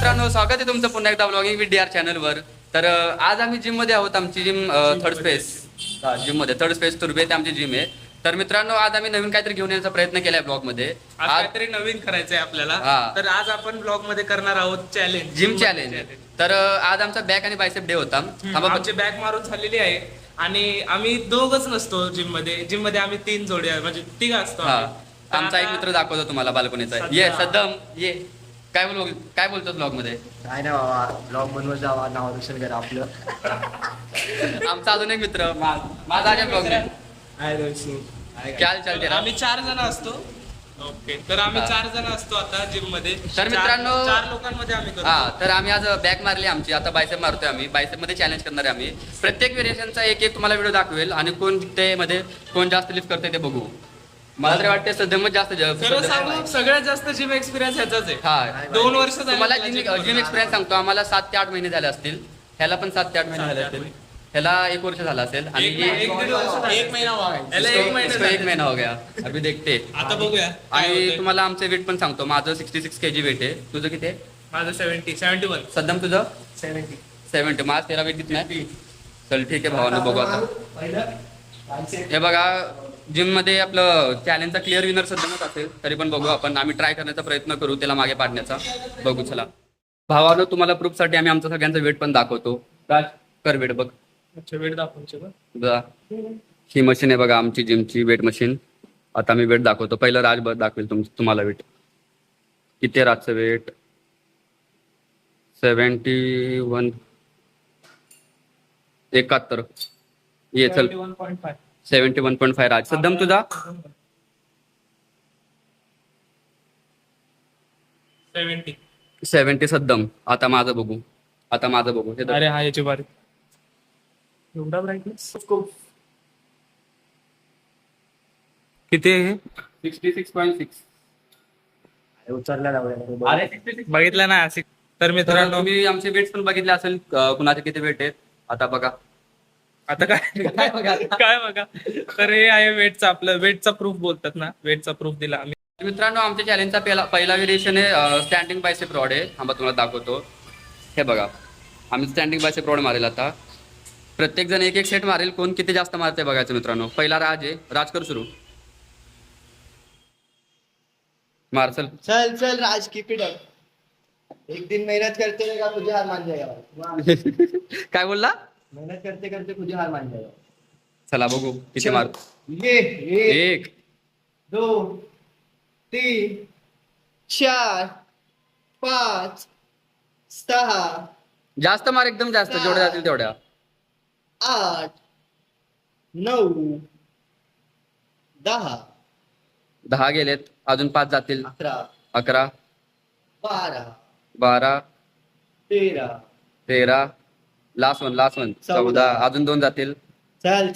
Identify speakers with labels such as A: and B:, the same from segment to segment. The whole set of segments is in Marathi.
A: मित्रांनो, स्वागत आहे तुमचं पुन्हा एकदा ब्लॉगिंग विथ डीआर चॅनलवर. तर आज आम्ही जिम मध्ये आहोत. आमची जिम थर्ड स्पेस जिम मध्ये थर्ड स्पेस तुर्बे ते आमची जिम आहे. तर मित्रांनो, आज आम्ही नवीन काहीतरी घेऊन येण्याचा प्रयत्न केलाय ब्लॉग मध्ये.
B: आज काहीतरी नवीन करायचंय आपल्याला. तर आज आपण ब्लॉग मध्ये करणार आहोत चॅलेंज,
A: जिम चॅलेंज. तर आज आमचा बॅक आणि बायसेप डे होता.
B: आमची बॅक मारून झालेली आहे आणि आम्ही दोघच नसतो जिम मध्ये. जिम मध्ये आम्ही 3 जोडी आहे, म्हणजे 3 असतो.
A: आमचा एक मित्र दाखवतो तुम्हाला बाल्कनीचा. ये सद्दाम ये. काय बोलतो ब्लॉग मध्ये?
C: काय नाही बाबा, ब्लॉग बनवत जावा, नाव रोशन करा आपलं.
A: आमचा अजून एक मित्र माझा आहे ब्लॉग मध्ये. काय चालते?
B: आम्ही 4 जण असतो. ओके, तर आम्ही 4 जण असतो आता जिम मध्ये.
A: तर मित्रांनो,
B: 4 लोकांमध्ये आम्ही करतो.
A: तर आम्ही आज बॅक मारली आमची. आता बायसेप मारतोय आम्ही. बायसेप मध्ये चॅलेंज करणार आहे आम्ही. प्रत्येक व्हेरिएशनचा एक तुम्हाला व्हिडिओ दाखवेल आणि कोण ते मध्ये कोण जास्त लिफ्ट करते ते बघू. मला तरी वाटते सध्या जास्त
B: खरं सांगू, सगळ्यात जास्त जिम एक्सपिरियन्स ह्याचाच आहे. 2 वर्ष झाली
A: तुम्हाला जिम एक्सपिरियन्स सांगतो. आम्हाला 7 ते 8 महिने झाले असतील. ह्याला पण 7 ते 8 महिने झाले असतील. ह्याला 1 वर्ष झाला असेल आणि
B: एक
A: महिना हो गया. अभी देखते.
B: आता बघूया.
A: आणि तुम्हाला आमचे वेट पण सांगतो. माझं 66 kg वेट आहे. तुझं किती आहे?
B: माझं 71.
A: सध्या तुझं
C: 70.
A: माझं तेरा वेट किती नाही. चल ठीक आहे भावानं, बघू आता. हे बघा, जिम मध्ये आपलं चॅलेंजचा क्लिअर विनर सध्याच असेल. तरी पण बघू आपण. आम्ही ट्राय करण्याचा प्रयत्न करू त्याला मागे पाडण्याचा. बघू चला भावानं. तुम्हाला प्रूफ साठी आम्ही आमचा सगळ्यांचा वेट पण दाखवतो. राज कर वेट बघ.
B: वेट दाखवतो.
A: ही मशीन आहे बघा, आमची जिमची वेट मशीन. आता मी वेट दाखवतो. पहिलं राज दाखवेल तुम्हाला वेट. किती राजचं वेट? 71. 71. ये चल. 71.5 राज. सद्दाम तुझा 70 सद्दाम. आता माझं बघू. हे
B: अरे हा, याची बारी एवढा ब्राईटनेस किती आहे?
A: 66.6.
C: उचलला
A: अरे 66.
B: बघितलं ना. तर मित्रांनो,
A: तुम्ही आमचे वेट्स पण बघितले असेल. कुणाचे किती वेट आहेत आता बघा.
B: आता काय बघा. तर हे आहे वेटचा, आपलं वेटचा प्रूफ बोलतात ना, वेटचा प्रूफ दिला आम्ही.
A: मित्रांनो, आमच्या चॅलेंजचा पहिला व्हेरिएशन आहे स्टँडिंग बायसेप रॉड आहे. हा तुम्हाला दाखवतो. हे बघा, आम्ही स्टँडिंग बायसेप रॉड मारेल आता. प्रत्येक जण एक सेट मारेल. कोण किती जास्त मारते बघायचं मित्रांनो. पहिला राज आहे. राज कर सुरू. मार चल.
C: चल राज, कीप इट अप. एक दिन मेहनत करते रहेगा, तुझे हार मान जाएगा.
A: काय बोलला?
C: मेहनत करते करते तुझे हार मान जाएगा.
A: चला बघू किती मार.
C: ये
A: 1
C: 2 3 4 5 6
A: जास्त मार, एकदम जास्त. जेवढ्या जातील तेवढ्या.
C: 8 9 10
A: 10 गेलेत. अजून 5 जातील.
C: 11
A: 11
C: 12
A: 12
C: 13
A: 13 लास्ट वन 14. अजून 2 जातील.
C: चल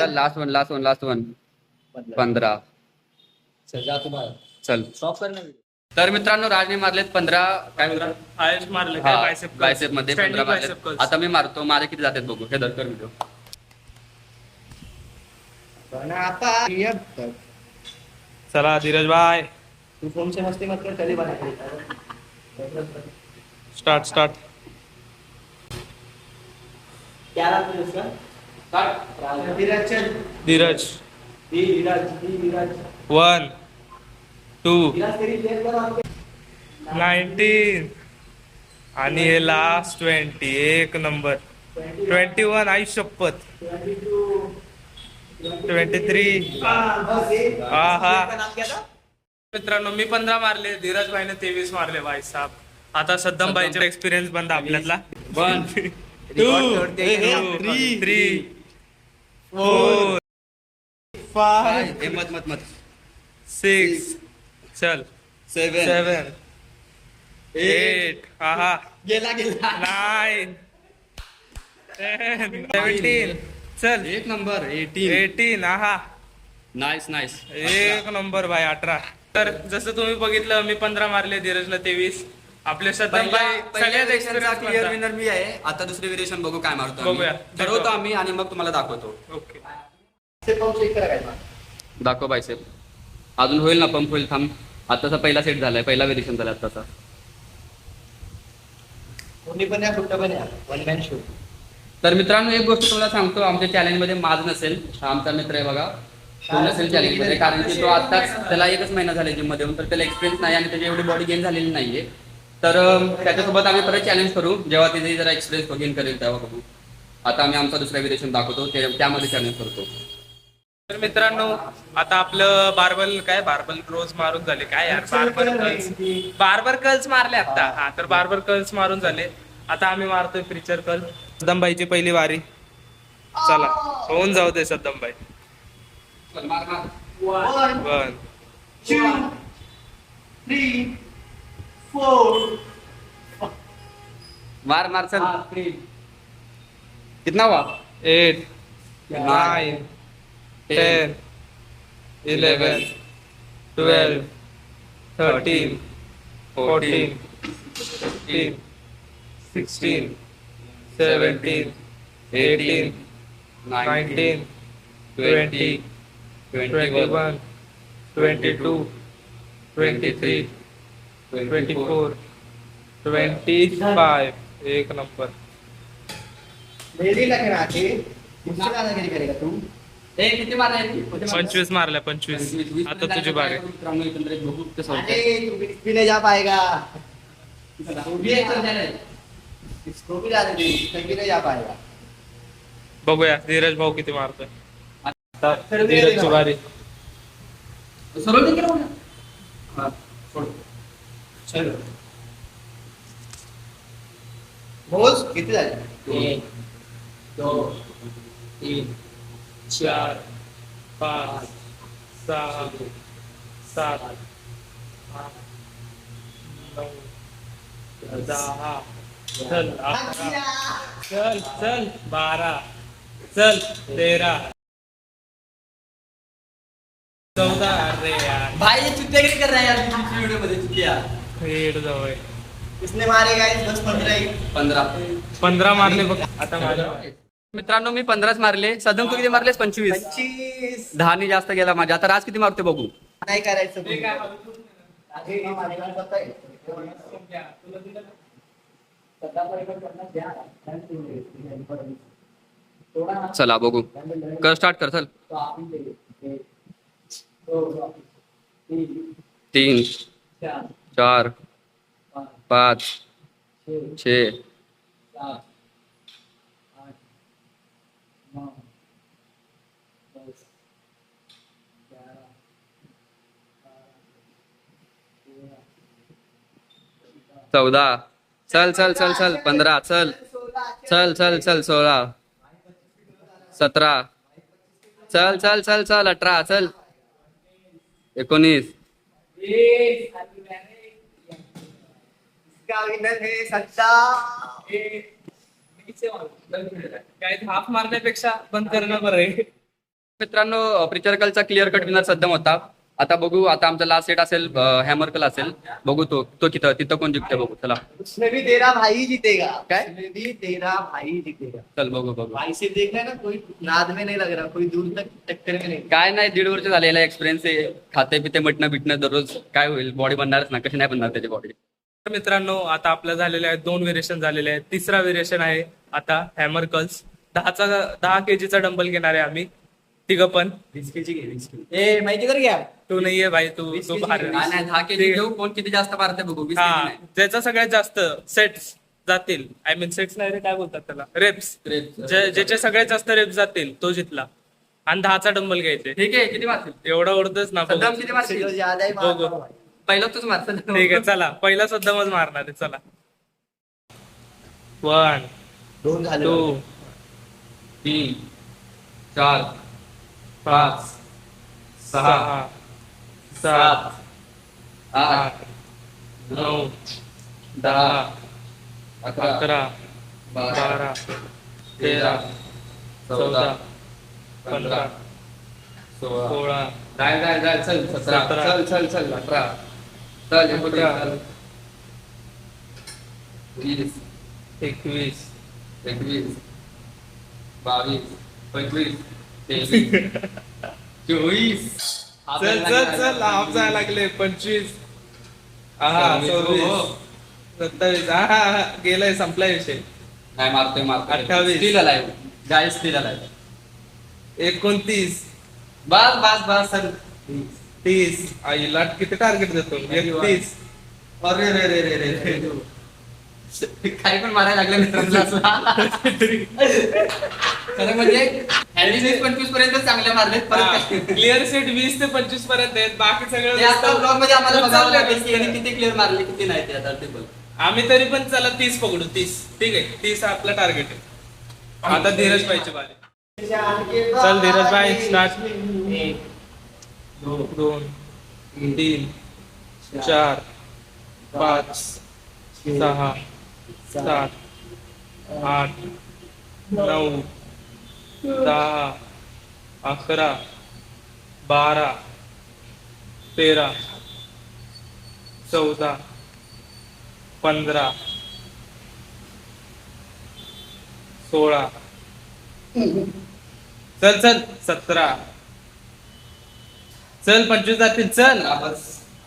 A: लास्ट वन 15.
C: चल जा तुम्हाला.
A: चल.
C: स्टॉप कर ना.
A: तर मित्रांनो, राजने मारलेत 15. काय बोलला?
B: हायस्ट मारले
A: बायसेप मध्ये 15 मारलेत. आता मी मारतो. माझे किती जातात बघू. हे दर कर व्हिडिओ.
B: चला धीरज भाई,
C: तू फोन से मस्ती मत कर, चली बना.
B: स्टार्ट.
C: क्या नाम है उसका? धीरज. चल
B: धीरज.
C: धीरज
B: 1 2
C: धीरज तेरी प्लेयर करो आपके.
B: 19 आणि हे लास्ट 20. एक नंबर. 21. आई शपथ. 23. मित्रांनो, मी 15 मारले. धीरज भाईने 23 मारले. भाई साहब, आता सद्दाम भाईचा एक्सपिरियन्स बंद आपल्यातला.
A: 1
B: 2 3 4 5
A: मत
B: 6 चल 7 8
C: गेला
B: 9 10 17 चल.
A: एक नंबर
B: 18
A: नाईस.
B: एक नंबर भाई. 18. तर जसं तुम्ही बघितलं, मी 15 मारले, धीरजला 23. आपले सद्दाम भाई सगळ्यात एक्सपिरियन्स
A: क्लिअर विनर मी आहे. आता दुसरे व्हेरिएशन बघू काय मारतो.
B: बघूया.
A: ठरवतो आम्ही आणि मग तुम्हाला दाखवतो.
B: ओके.
A: दाखव बायसेप. अजून होईल ना, पंप होईल. थांब. आताचा पहिला सेट झालाय. पहिला व्हेरिएशन झाला आताचा.
C: कोणी पण या कुठं पण या वन मॅन शो.
A: तर मित्रांनो एक गोष्ट तुम्हाला सांगतो, आमच्या चॅलेंज मध्ये माझ नसेल, हा आमचा मित्र आहे बघा, तो नसेल चॅलेंज मध्ये, कारण की तो आताच त्याला 1च महिना झाला जिम मध्ये येऊन, तर त्याला एक्सपिरियन्स नाही आणि त्याची एवढी बॉडी गेन झालेली नाहीये. तर त्याच्यासोबत आम्ही परत चॅलेंज करू जेव्हा तिथे जरा एक्सपिरियन्स गेन करेल तेव्हा बघू. आता आम्ही आमचा दुसरा व्हिडिओ दाखवतो, त्यामध्ये चॅलेंज करतो.
B: तर मित्रांनो आता आपलं बार्बल रोज मारून झाले काय यार, बार्बर कर्ल्स मारले आता. हा तर बार्बर कर्ल्स मारून झाले, आता आम्ही मारतोय प्रिचर कर्ल. सद्दामबाईची पहिली वारी, चला होऊन जाऊ दे सद्दामबाई.
A: मार मार
B: 1
C: 2 3 4
A: मार मार चल. कितना हुआ?
B: 8 9 10 11 12 13 14 15 16 17 18 19 20 21 22 23 24 25. एक नंबर.
C: मेरी लगना आके मुझसे दादागिरी करेगा तू.
A: किती मारले?
B: 25 मारल्या 25. आता तुझी बारी.
A: मित्रांनो एकंदरीत बघू कसं होतंय.
C: अरे तू भी नहीं जा पाएगा. तू भी एक चल जाने. इसको भी जाने दे, कहीं भी नहीं जा पाएगा.
B: बघूया धीरज भाऊ किती मारतोय. आता धीरजची बारी.
A: सरळ नाही केलं ना. हा सोड.
B: चल.
C: मोज किती झाले?
B: 1 2 3 4 5 6 7 8 9 10. चल 11. चल चल 12. चल 13 14. अरे यार
A: भाई ये चुतियागिरी कर रहा है यार दूसरी वीडियो मध्ये चुतिया.
B: हेड जवळ.
C: किसने मारे गाइस? 10 15 ही.
B: 15 मारले बघ आता माझ्या.
A: मित्रांनो मी 15च मारले. सदम तू किती मारलेस? 25.
C: 25
A: 10 जास्त गेला माझ्या. आता राज किती मारते बघू.
C: नाही करायचं. अरे मला पता है.
A: चला बघू. कर स्टार्ट कर चल. 3 4 5 6 14. चल चल चल चल 15. चल चल चल चल 16 17. चल चल चल चल 18. चल 19.
C: इसका विनर है सत्ता.
B: काय हाफ मारण्यापेक्षा बंद करणं बरं आहे.
A: मित्रांनो प्रिचरकलचा क्लिअर कट विनर सध्या होता. आता बघू. आता आमचा लास्ट सेट असेल हॅमरकल असेल. बघू तो तिथं कोण जिंकते बघू. चला
C: उसमें भी तेरा भाई जीतेगा. काय? उसमें भी तेरा भाई जीतेगा.
A: चल बघू बघू.
C: भाई से देख रहा है ना, कोई नाद में नहीं लग रहा, कोई दूर तक टक्कर में नहीं.
A: काय नाही 1.5 वर्ष झालेला एक्सपिरियन्स आहे. खाते पिते मटणं बिटणं दररोज. काय होईल बॉडी बनणारच ना. कशी नाही बनणार त्याची बॉडी.
B: तर मित्रांनो आता आपलं झालेलं आहे 2 व्हेरिएशन झालेले आहेत. तिसरा व्हेरिएशन आहे आता हॅमर कर्ल्स. 10 kgचा डंबल घेणार आहे आम्ही तिघं पण.
C: 20 kg घे. 20 kg. ए माहिती कर घ्या.
B: तू नाहीये भाई, तू
C: 20
B: तू
C: kg
B: बाहेर.
C: नाही,
A: नाही 10 kg घेऊ. कोण किती जास्त मारते बघू. 20
B: हा
A: kg नाही.
B: ज्याचा सगळ्यात जास्त सेट्स जातील, आय मीन सेट्स नाही रे, काय बोलतात त्याला, रेप्स. ज्याचे सगळ्यात जास्त रेप्स जातील तो जितला. आणि 10चा डंबल घ्यायचे.
A: ठीक आहे. किती मारतील?
B: एवढं उडतच ना.
A: सद्दाम किती मारतील?
C: जो ज्यादा ही
B: बघू.
C: मारता भाई.
A: पहिला तूच मारतो.
B: ठीक आहे चला पहिला सद्दामच मारणार आहे. चला 1
C: दोन झाले.
B: 2
A: 3 4 5 6
B: 7
A: 8
B: 9
A: 10
B: 11 12 13 14 15 16
A: जाय चल 17. चल 18. चल 19. 20
B: 21
A: 21 22 25 23 24.
B: चल चल चल हाफ जायला लागले. 25 26
A: हो.
B: 27 हा गेलाय संपलाय विषय.
A: नाही मारतोय
B: 28.
A: स्टील आलाय गाय स्टील आलाय
B: 29.
A: बस बस बस सर
B: 30. आईला किती टार्गेट देतो? 31.
C: अरे रे रे रे रे रे.
A: काही पण मारायला लागलं मित्रांना असं. खरं म्हणजे हॅन्डी 20-25 पर्यंत चांगले मारले परत
B: क्लिअर सेट 20 ते 25 पर्यंत आहेत. बाकी
A: ते आता
B: सगळं
A: ब्लॉग मध्ये आम्हाला बघावं
B: उचललंय
A: लागेल की
B: नुसतं.
A: यांनी किती क्लिअर मारले किती नाही ते आता ते बघ.
B: आम्ही तरी पण चला 30 पकडू. 30 ठीक आहे. 30 हा आपला टार्गेट आहे. आता धीरज भाईची बारी. चल धीरज भाई स्टार्ट. 2 3 4 5 6 7 8 9 10 11 12 13 14 15 16 चल चल 17 चल 25 जातील चल.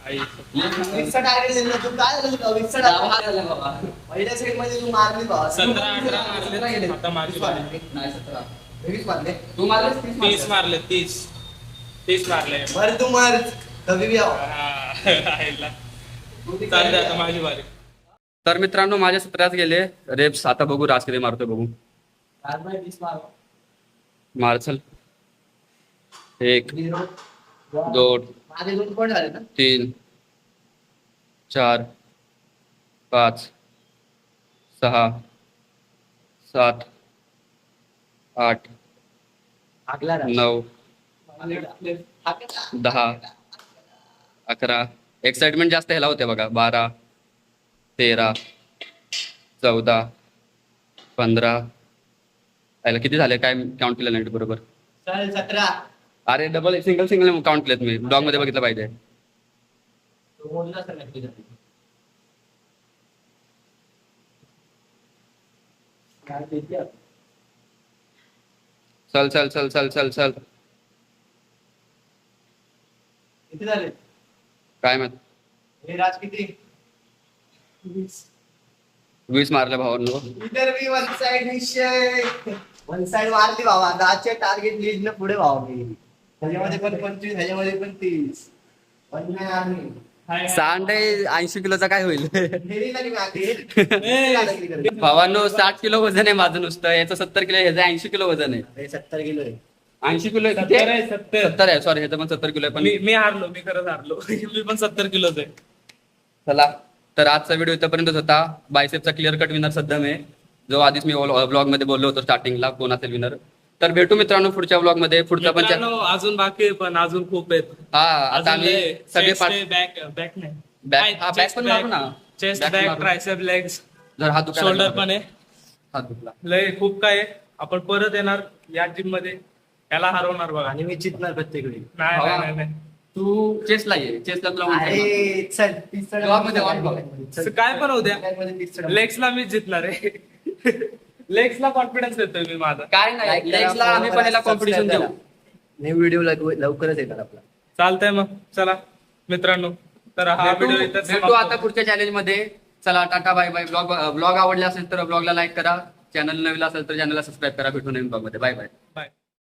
B: आई.
C: वीसचा टार्गेट दिला तू काय झालं तुला? वीसचा टार्गेट
A: झालं बाबा.
C: पहिल्या सेट मध्ये तू मारली बा.
B: 17-18 मारले. आता माझी बारी.
A: नाही 17
C: वीस मारले.
A: तू मारलेस
B: 30 मारले. 30 मारले.
C: बरं तू मार कधी बी आव.
B: आईला. चालते आता माझी बारी.
A: तर मित्रांनो माझे 17 गेले रेप्स. आता बघू राज किती मारतोय बघू. मार चल 1 2
C: माझे 2 पॉईंट झाले ना.
A: 3 4 5 6 7 8
C: हाकला रा.
A: 9 10 11 एक्साइटमेंट जास्त ह्याला होते बघा 12 13 14 15 याला किती झाले काय काउंट केलं नाही बरोबर.
C: चल 17.
A: अरे डबल सिंगल काउंट केलेत मी ब्लॉग मध्ये बघितलं पाहिजे.
C: तो मोजला असेल नक्की. काय देते?
A: चल चल चल चल चल चल
C: किती झाले?
A: काय मग
C: हे राज किती?
A: 20 मारल्या भावांनो.
C: इधर भी वन साइड विषय. वन साइड मारली बाबा. 10चे टार्गेट लीड न पुढे भावा मी. ह्याच्यामध्ये पण 25 ह्याच्यामध्ये पण 30. पण नाही आम्ही.
A: सांडे 80 किलोचा काय होईल
C: हेरी नाही मागे.
A: भावांनो 60 किलो वजन आहे माझं नुसतं. याचं 70 किलो ह्याचं 80 किलो वजन आहे.
C: हे 70 किलो आहे.
A: 80 किलो आहे.
B: 70 आहे, 70.
A: 70 आहे सॉरी ह्याचं पण 70 किलो आहे पण
B: मी हारलो. मी खरंच हारलो. मी पण 70 किलोच आहे.
A: चला तर आजचा व्हिडिओ इथपर्यंतच होता. बायसेपचा क्लिअर कट विनर सद्धम आहे जो आधीच मी ब्लॉग मध्ये बोललो होतो स्टार्टिंगला कोण असेल विनर. तर भेटू मित्रांनो पुढच्या ब्लॉग मध्ये. पुढचा पण
B: मित्रांनो, अजून बाकी आहे पण अजून खूप आहेत.
A: हा आता आम्ही सगळे
B: बॅक नाही
A: बॅक पण मारू ना.
B: चेस्ट
A: Back
B: बॅक
A: मारू.
B: ट्रायसेप लेग्स
A: जर हात दुखायला
B: शोल्डर
A: लागला.
B: पण आहे.
A: हात दुखला.
B: लय खूप काय आहे. आपण परत येणार या जिम मध्ये. याला हरवणार बघा.
C: आणि मी चितणार प्रत्येक वेळी.
B: नाही
A: तू चेसला ये चेसला तुला उंचाई मारू.
C: अरे चल 30
A: Vlog मध्ये वाट बघ.
C: चल.
B: काय पण होऊ द्या.
C: मध्ये 30
B: लेग्सला मी जितणार आहे. लेग्सला कॉन्फिडन्स देतोय मी माझा.
A: काय नाही लेग्सला आम्ही पण याला कॉम्पिटिशन देऊ.
C: न्यू व्हिडिओ लवकरच येणार आपला.
B: चालतंय मग चला मित्रांनो. तर हा व्हिडिओ इथं
A: भेटू आता पुढच्या चॅलेंज मध्ये. चला टाटा बाय बाय. ब्लॉग आवडला असेल तर ब्लॉगला लाईक करा. चॅनल नवीन असेल तर चॅनलला सबस्क्राईब करा. भेटू नवीन ब्लॉग मध्ये. Bye bye.
B: बाय.